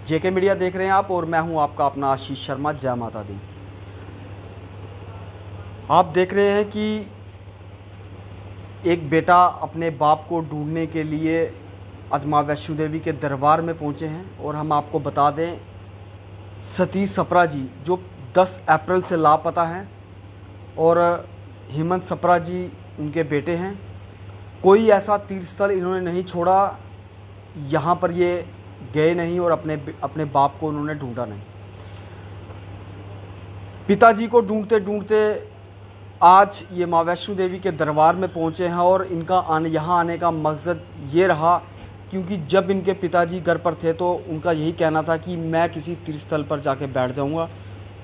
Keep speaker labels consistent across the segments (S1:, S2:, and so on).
S1: जेके media देख रहे हैं आप और मैं हूं आपका अपना आशीष शर्मा। जय माता दी। आप देख रहे हैं कि एक बेटा अपने बाप को ढूंढने के लिए आज माँ वैष्णो देवी के दरबार में पहुंचे हैं और हम आपको बता दें सतीश सप्रा जी जो 10 अप्रैल से लापता हैं और हेमंत सप्रा जी उनके बेटे हैं। कोई ऐसा तीर्थ स्थल इन्होंने नहीं छोड़ा, यहाँ पर ये गए नहीं और अपने बाप को उन्होंने ढूंढा नहीं। पिताजी को ढूंढते ढूंढते आज ये माँ वैष्णो देवी के दरबार में पहुँचे हैं और इनका यहाँ आने का मकसद ये रहा क्योंकि जब इनके पिताजी घर पर थे तो उनका यही कहना था कि मैं किसी तीर्थ स्थल पर जाके बैठ जाऊँगा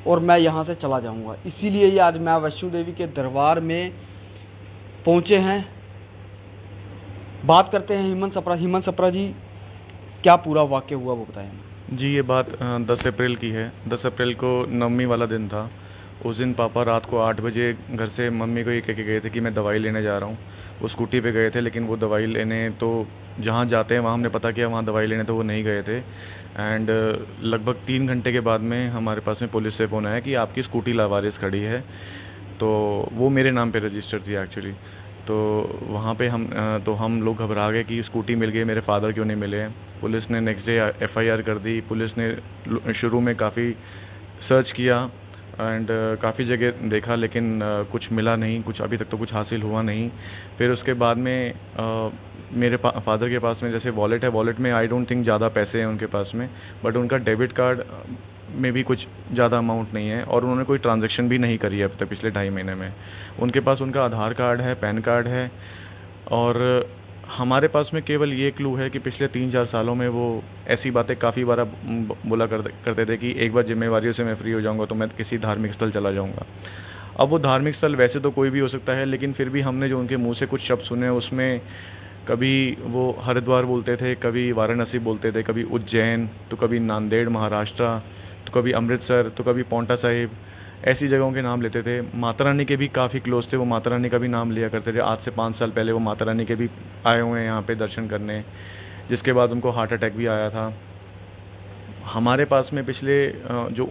S1: और मैं यहाँ से चला जाऊँगा। इसीलिए ये आज माँ वैष्णो देवी के दरबार में पहुँचे हैं। बात करते हैं हेमंत सप्रा जी, क्या पूरा वाक़या हुआ वो बताएं हमें।
S2: जी, ये बात 10 अप्रैल की है। 10 अप्रैल को नवमी वाला दिन था। उस दिन पापा रात को 8 बजे घर से मम्मी को ये कह के गए थे कि मैं दवाई लेने जा रहा हूँ। वो स्कूटी पे गए थे, लेकिन वो दवाई लेने तो जहाँ जाते हैं वहाँ हमने पता किया वहाँ दवाई लेने तो वो नहीं गए थे। एंड लगभग 3 घंटे के बाद में हमारे पास में पुलिस से फ़ोन आया कि आपकी स्कूटी लावारिस खड़ी है। तो वो मेरे नाम पे रजिस्टर थी एक्चुअली। तो वहाँ पे हम लोग घबरा गए कि स्कूटी मिल गई, मेरे फादर क्यों नहीं मिले। पुलिस ने नेक्स्ट डे एफआईआर कर दी। पुलिस ने शुरू में काफ़ी सर्च किया एंड काफ़ी जगह देखा, लेकिन कुछ मिला नहीं, कुछ अभी तक तो कुछ हासिल हुआ नहीं। फिर उसके बाद में मेरे फादर के पास में जैसे वॉलेट है, वॉलेट में आई डोंट थिंक ज़्यादा पैसे हैं उनके पास में, बट उनका डेबिट कार्ड में भी कुछ ज़्यादा अमाउंट नहीं है और उन्होंने कोई ट्रांजैक्शन भी नहीं करी है अब तक पिछले 2.5 महीने में। उनके पास उनका आधार कार्ड है, पैन कार्ड है और हमारे पास में केवल ये क्लू है कि पिछले 3-4 सालों में वो ऐसी बातें काफ़ी बार बोला करते थे कि एक बार जिम्मेवारियों से मैं फ्री हो जाऊंगा तो मैं किसी धार्मिक स्थल चला जाऊंगा। अब वो धार्मिक स्थल वैसे तो कोई भी हो सकता है, लेकिन फिर भी हमने जो उनके मुंह से कुछ शब्द सुने उसमें कभी वो हरिद्वार बोलते थे, कभी वाराणसी बोलते थे, कभी उज्जैन, तो कभी नांदेड़ महाराष्ट्र, तो कभी अमृतसर, तो कभी पौंटा साहिब, ऐसी जगहों के नाम लेते थे। माता रानी के भी काफ़ी क्लोज थे, वो माता रानी का भी नाम लिया करते थे। आज से 5 साल पहले वो माता रानी के भी आए हुए हैं यहाँ पे दर्शन करने, जिसके बाद उनको हार्ट अटैक भी आया था। हमारे पास में पिछले जो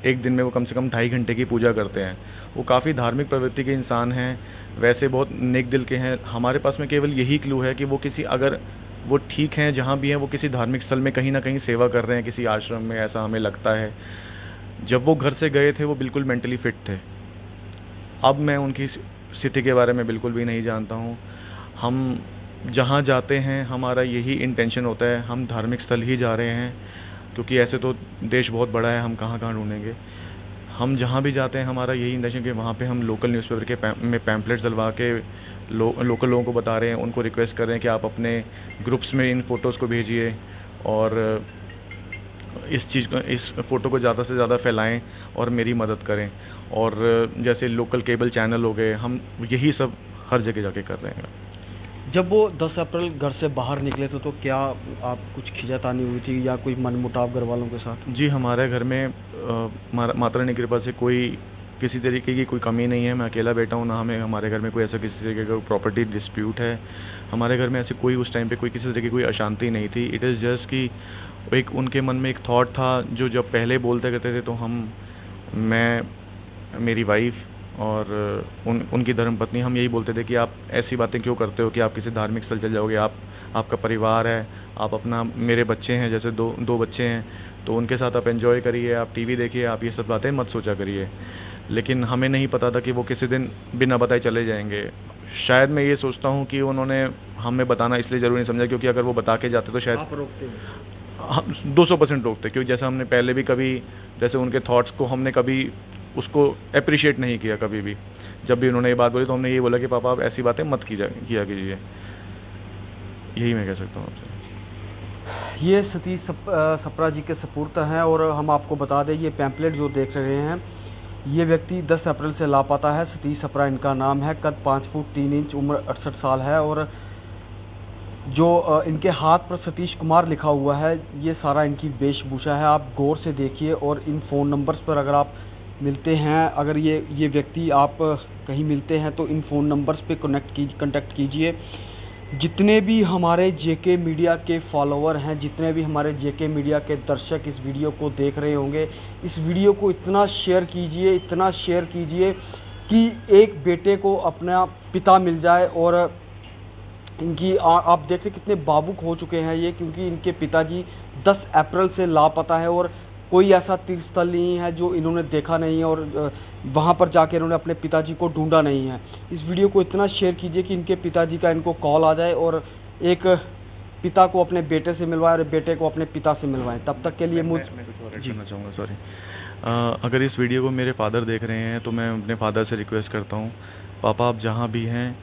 S2: एक दिन में वो कम से कम 2.5 घंटे की पूजा करते हैं। वो काफ़ी धार्मिक प्रवृत्ति के इंसान हैं, वैसे बहुत नेक दिल के हैं। हमारे पास में केवल यही क्लू है कि वो अगर वो ठीक हैं जहाँ भी हैं, वो किसी धार्मिक स्थल में कहीं ना कहीं सेवा कर रहे हैं, किसी आश्रम में, ऐसा हमें लगता है। जब वो घर से गए थे वो बिल्कुल मेंटली फिट थे। अब मैं उनकी स्थिति के बारे में बिल्कुल भी नहीं जानता हूँ। हम जहाँ जाते हैं हमारा यही इंटेंशन होता है, हम धार्मिक स्थल ही जा रहे हैं, क्योंकि ऐसे तो देश बहुत बड़ा है, हम कहाँ कहाँ ढूंढेंगे। हम जहाँ भी जाते हैं हमारा यही इंटेंशन कि वहाँ पे हम लोकल न्यूज़पेपर के में पैम्पलेट्स डलवा के लोकल लोगों को बता रहे हैं, उनको रिक्वेस्ट कर रहे हैं कि आप अपने ग्रुप्स में इन फ़ोटोज़ को भेजिए और इस फ़ोटो को ज़्यादा से ज़्यादा फैलाएं और मेरी मदद करें। और जैसे लोकल केबल चैनल हो गए, हम यही सब हर जगह जाके कर रहे हैं।
S1: जब वो 10 अप्रैल घर से बाहर निकले थे तो क्या आप कुछ खिंचातानी हुई थी या कोई मनमुटाव घर वालों के साथ?
S2: जी, हमारे घर में माता रानी की कृपा से किसी तरीके की कोई कमी नहीं है। मैं अकेला बेटा हूँ, ना हमारे घर में कोई ऐसा किसी तरीके का प्रॉपर्टी डिस्प्यूट है। हमारे घर में ऐसे कोई उस टाइम पे कोई किसी तरीके की कोई अशांति नहीं थी। इट इज़ जस्ट कि एक उनके मन में एक थॉट था जो जब पहले बोलते करते थे तो मैं, मेरी वाइफ और उनकी धर्मपत्नी, हम यही बोलते थे कि आप ऐसी बातें क्यों करते हो कि आप किसी धार्मिक स्थल चल जाओगे, आपका परिवार है, आप अपना, मेरे बच्चे हैं, जैसे दो बच्चे हैं, तो उनके साथ आप एंजॉय करिए, आप टीवी देखिए, आप ये सब बातें मत सोचा करिए। लेकिन हमें नहीं पता था कि वो किसी दिन बिना बताए चले जाएंगे। शायद मैं ये सोचता हूँ कि उन्होंने हमें बताना इसलिए ज़रूरी नहीं समझा क्योंकि अगर वो बता के जाते तो शायद
S1: आप रोकते हो?
S2: हम 200% रोकते, क्योंकि जैसे हमने पहले भी कभी जैसे उनके थॉट्स को हमने कभी उसको अप्रिशिएट नहीं किया। कभी भी जब भी उन्होंने ये बात बोली तो हमने ये बोला कि पापा आप ऐसी बातें मत किया कीजिए। यही मैं कह सकता हूँ आपसे।
S1: ये सतीश सप्रा जी के सपुर्द हैं और हम आपको बता दें ये पैम्पलेट जो देख रहे हैं ये व्यक्ति 10 अप्रैल से लापता है। सतीश सप्रा इनका नाम है, कद 5 फुट 3 इंच, उम्र 68 साल है और जो इनके हाथ पर सतीश कुमार लिखा हुआ है ये सारा इनकी वेशभूषा है। आप गौर से देखिए और इन फ़ोन नंबर्स पर अगर आप मिलते हैं, अगर ये व्यक्ति आप कहीं मिलते हैं तो इन फ़ोन नंबर्स पे कनेक्ट कीजिए। जितने भी हमारे जेके मीडिया के फॉलोअर हैं, जितने भी हमारे जेके मीडिया के दर्शक इस वीडियो को देख रहे होंगे, इस वीडियो को इतना शेयर कीजिए, इतना शेयर कीजिए कि एक बेटे को अपना पिता मिल जाए। और इनकी आप देख सकते कितने भावुक हो चुके हैं ये, क्योंकि इनके पिताजी 10 अप्रैल से लापता है और कोई ऐसा तीर्थ स्थल नहीं है जो इन्होंने देखा नहीं है और वहाँ पर जाके इन्होंने अपने पिताजी को ढूंढा नहीं है। इस वीडियो को इतना शेयर कीजिए कि इनके पिताजी का इनको कॉल आ जाए और एक पिता को अपने बेटे से मिलवाएं और बेटे को अपने पिता से मिलवाएं। तब तक के लिए
S2: मैं कुछ और ऐड करना चाहूँगा, सॉरी। अगर इस वीडियो को मेरे फादर देख रहे हैं तो मैं अपने फादर से रिक्वेस्ट करता हूँ, पापा आप जहाँ भी हैं,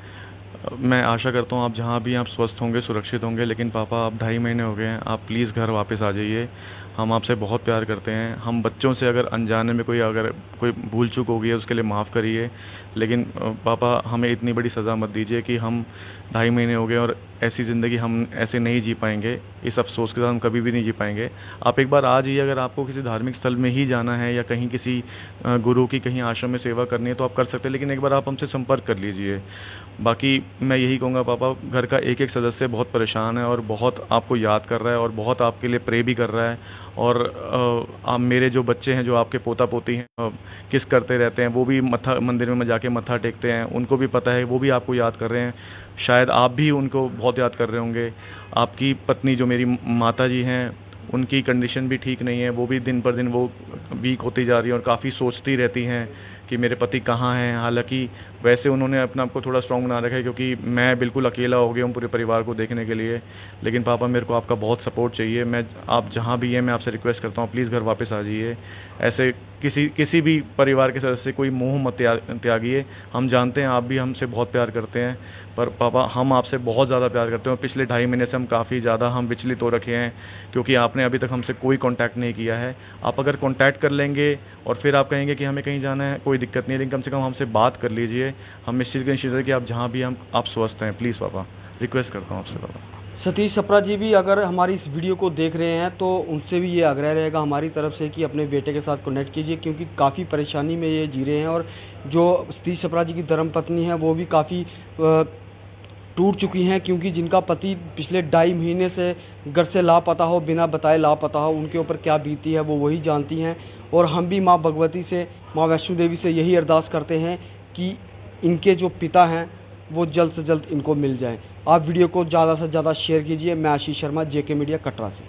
S2: मैं आशा करता हूँ आप जहाँ भी आप स्वस्थ होंगे, सुरक्षित होंगे। लेकिन पापा आप 2.5 महीने हो गए हैं, आप प्लीज़ घर वापस आ जाइए। हम आपसे बहुत प्यार करते हैं। हम बच्चों से अगर अनजाने में कोई भूल चूक हो गई है उसके लिए माफ़ करिए, लेकिन पापा हमें इतनी बड़ी सज़ा मत दीजिए कि हम 2.5 महीने हो गए और ऐसी ज़िंदगी हम ऐसे नहीं जी पाएंगे। इस अफसोस के साथ हम कभी भी नहीं जी पाएंगे। आप एक बार आ जाइए। अगर आपको किसी धार्मिक स्थल में ही जाना है या कहीं किसी गुरु की कहीं आश्रम में सेवा करनी है तो आप कर सकते हैं, लेकिन एक बार आप हमसे संपर्क कर लीजिए। बाकी मैं यही कहूँगा पापा, घर का एक एक सदस्य बहुत परेशान है और बहुत आपको याद कर रहा है और बहुत आपके लिए प्रे भी कर रहा है। और आप मेरे जो बच्चे हैं, जो आपके पोता पोती हैं, किस करते रहते हैं, वो भी मंदिर में जाके मत्था टेकते हैं, उनको भी पता है, वो भी आपको याद कर रहे हैं। शायद आप भी उनको बहुत याद कर रहे होंगे। आपकी पत्नी जो मेरी माता जी हैं, उनकी कंडीशन भी ठीक नहीं है, वो भी दिन पर दिन वो वीक होती जा रही है और काफ़ी सोचती रहती हैं कि मेरे पति कहाँ हैं। हालांकि वैसे उन्होंने अपने आप को थोड़ा स्ट्रॉन्ग बना रखा है, क्योंकि मैं बिल्कुल अकेला हो गया हूँ पूरे परिवार को देखने के लिए। लेकिन पापा मेरे को आपका बहुत सपोर्ट चाहिए। आप जहाँ भी हैं, मैं आपसे रिक्वेस्ट करता हूँ प्लीज़ घर वापस आ जाइए। ऐसे किसी भी परिवार के सदस्य कोई मोह मत त्यागिए। हम जानते हैं आप भी हमसे बहुत प्यार करते हैं, पर पापा हम आपसे बहुत ज़्यादा प्यार करते हैं और पिछले 2.5 महीने से हम काफ़ी ज़्यादा विचलित हो रखे हैं, क्योंकि आपने अभी तक हमसे कोई कांटेक्ट नहीं किया है। आप अगर कांटेक्ट कर लेंगे और फिर आप कहेंगे कि हमें कहीं जाना है, कोई दिक्कत नहीं है, लेकिन कम से कम हमसे बात कर लीजिए। हम इस चीज़ का निश्चित है कि आप जहाँ भी आप स्वस्थ हैं। प्लीज़ पापा, रिक्वेस्ट करता हूँ आपसे पापा।
S1: सतीश छपरा जी भी अगर हमारी इस वीडियो को देख रहे हैं तो उनसे भी ये आग्रह रहेगा हमारी तरफ से कि अपने बेटे के साथ कनेक्ट कीजिए, क्योंकि काफ़ी परेशानी में ये जी रहे हैं। और जो सतीश छपरा जी की धर्मपत्नी है वो भी काफ़ी टूट चुकी हैं, क्योंकि जिनका पति पिछले 2.5 महीने से घर से लापता हो, बिना बताए लापता हो, उनके ऊपर क्या बीती है वो वही जानती हैं। और हम भी माँ भगवती से, माँ वैष्णो देवी से यही अरदास करते हैं कि इनके जो पिता हैं वो जल्द से जल्द इनको मिल जाएं। आप वीडियो को ज़्यादा से ज़्यादा शेयर कीजिए। मैं आशीष शर्मा, जेके मीडिया, कटरा से।